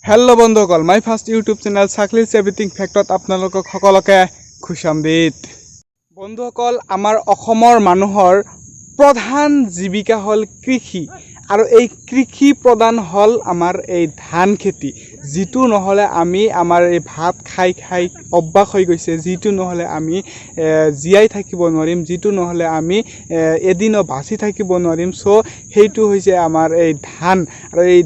Hello बंधुসকল माई first YouTube channel साकलिस everything फैक्टत आपनालोকক सकलोके खुशामदीद। बंधुসকল आमार अखमर मानुहर प्रधान जीविका हल कृषि और এই কৃষি प्रधान हल आमार এই धान खेती जितु নহলে आमी आमार এই भात खाई खाई अभ्यास हो गई जितु নহলে आमी जीयाई থাকিব নোৱাৰিম जितु নহলে आमी एदिनो बाँचि থাকিব নোৱাৰিম। सो हेतु होइसे आमार এই धान और এই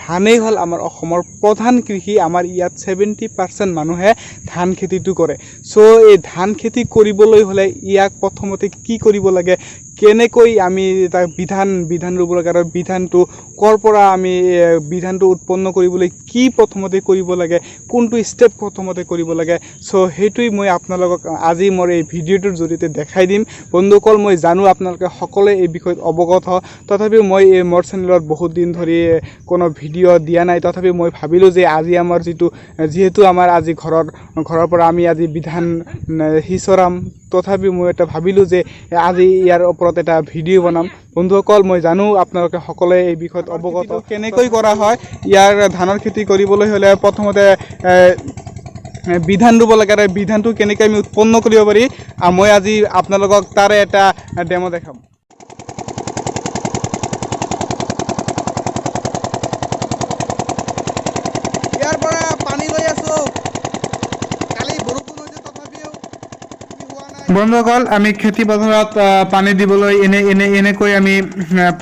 धानेই हल आमार अखमर प्रधान कृषि। आमार इयात 70% मानुहे धान खेतिটো करे। सो এই धान खेती কৰিবলৈ হলে ইয়াক प्रथमते কি কৰিব লাগে केनेকৈ आमी ताक विधान रूप लगे और विधानটো কৰ পৰা आमी विधानটো उत्पन्न কৰিবলৈ কি प्रथमते কৰিব লাগে কোনটো स्टेप प्रथमते কৰিব লাগে। सो हेतुই মই আপোনালোকক আজি মোৰ এই ভিডিওটোৰ জৰিয়তে দেখাই দিম। বন্ধুসকল মই জানো আপোনালোকে সকলোৱে এই বিষয়ত অৱগত তথাপি মই এই মোৰ চেনেলত বহুত দিন ধৰি কোনো ভিডিও দিয়া নাই তথাপি মই ভাবিলো যে আজি আমাৰ যেহেতু আমাৰ আজি ঘৰৰ পৰা আমি আজি বিধান হিচৰাম তথাপি মই এটা ভাবিলো যে আজি ইয়াৰ ওপৰত এটা ভিডিও বনাম। বন্ধুসকল মই জানো আপোনালোকে সকলোৱে এই বিষয়ত অৱগত কেনেকৈ কৰা হয়। ইয়াৰ ধানৰ খেতি কৰিবলৈ হলে প্ৰথমতে বিধান ৰুব লাগে আৰু বিধানটো কেনেকৈ আমি উৎপন্ন কৰিব পাৰি মই আজি আপোনালোকক তাৰে এটা ডেমো দেখাম। ইয়াৰ পৰা পানী লৈ আছো কালি বৰষুণ হৈছে তথাপিও বন্ধুসকল আমি খেতি পথাৰত পানী দিবলৈ এনেকৈ আমি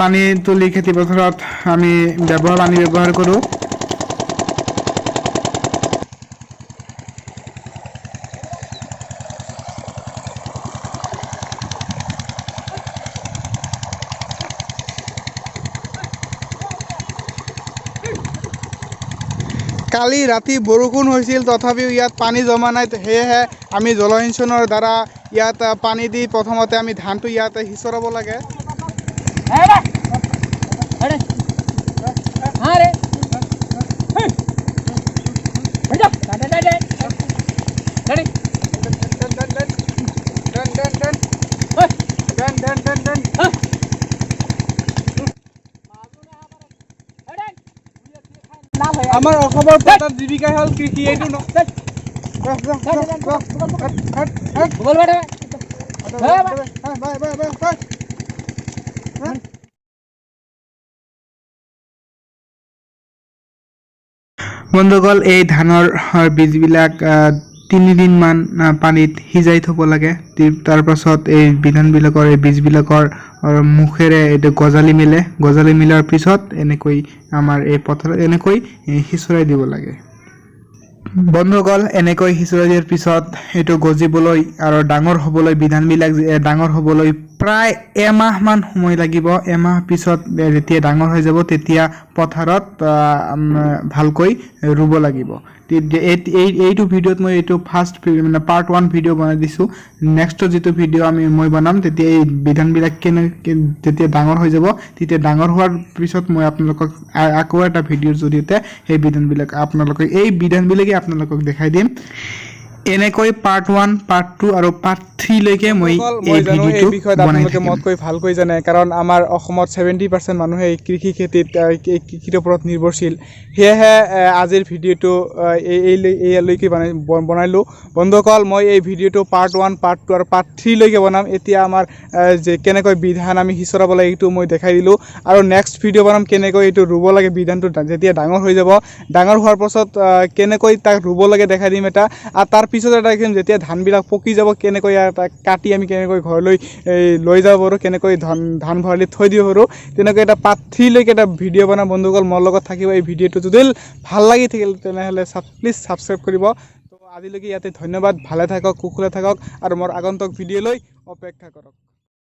পানী তুলি খেতি পথাৰত আমি পানী ব্যৱহাৰ কৰোঁ। কালি ৰাতি বৰষুণ হৈছিল তথাপিও ইয়াত পানী জমা নাই সেয়েহে আমি জলসিঞ্চনৰ দ্বাৰা ইয়াত পানী দি প্ৰথমতে আমি ধানটো ইয়াত হিচৰাব লাগে। আমাৰ অসমৰ প্ৰধান জীৱিকা হল কৃষি। এইটো বন্ধুসকল এই ধানৰ বীজবিলাক 3 দিন মান পানীত সিজাই থব লাগে। তাৰ পাছত এই বিধানবিলাকৰ এই বীজবিলাকৰ মুখেৰে এটা গজালি মিলাৰ পিছত এনেকৈ আমাৰ এই পথাৰত এনেকৈ হিচৰাই দিব লাগে। বন্ধুসকল এনেকৈ হিচৰাই দিয়াৰ পিছত এটো গজিবলৈ আৰু ডাঙৰ হ'বলৈ বিধানবিলাক ডাঙৰ হ'বলৈ প্ৰায় এমাহ মান সময় লাগিব। এমাহ পিছত যেতিয়া ডাঙৰ হৈ যাব তেতিয়া পথাৰত ভালকৈ ৰুব লাগিব। এইটো ভিডিওত মই এইটো ফাৰ্স্ট মানে পাৰ্ট 1 ভিডিও বনাই দিছো। নেক্সট যেটো ভিডিও মই বনাম তেতিয়া এই বিধানবিলাক যেতিয়া ডাঙৰ হৈ যাব তেতিয়া ডাঙৰ হোৱাৰ পিছত মই আপোনালোকক আকৌ এটা ভিডিওৰ জৰিয়তে এই বিধানবিলাক আপোনালোকে দেখাই দিম। এনেকৈ পাৰ্ট 1 পাৰ্ট 2 আৰু পাৰ্ট 3 লৈকে মই এই ভিডিওটো বনাই থাকিম। মতকৈ ভালকৈ জানে কাৰণ আমাৰ অসমত 70% মানুহে কৃষি খেতিত কৃষিৰ ওপৰত নিৰ্ভৰশীল। সেয়েহে আজিৰ ভিডিওটো এইলৈকে বনাইলো। বন্ধুসকল মই এই ভিডিওটো পাৰ্ট 1 পাৰ্ট 2 আৰু পাৰ্ট 3 লৈকে বনাম। এতিয়া আমাৰ যে কেনেকৈ বিধান আমি হিচৰাব লাগে এইটো মই দেখাই দিলো আৰু নেক্সট ভিডিও বনাম কেনেকৈ এইটো ৰুব লাগে বিধানটো যেতিয়া ডাঙৰ হৈ যাব। ডাঙৰ হোৱাৰ পাছত কেনেকৈ তাক ৰুব লাগে দেখাই দিম এটা। আৰু তাৰ পিছত এটা দেখিম যেতিয়া ধানবিলাক পকি যাব কেনেকৈ কাটি আমি কেনেকৈ ঘৰলৈ লৈ যাব পাৰোঁ কেনেকৈ ধান ভঁৰালিত থৈ দিব পাৰোঁ তেনেকৈ এটা পাৰ্ট 3 লৈকে এটা ভিডিও বনাম। বন্ধুসকল মোৰ লগত থাকিব এই ভিডিওটো যদি ভাল লাগি থাকিল তেনেহ'লে প্লিজ সাবস্ক্ৰাইব কৰিব। তো আজিলৈকে ইয়াতে ধন্যবাদ। ভালে থাকক কুশলে থাকক আৰু মোৰ আগন্তুক ভিডিঅ'লৈ অপেক্ষা কৰক।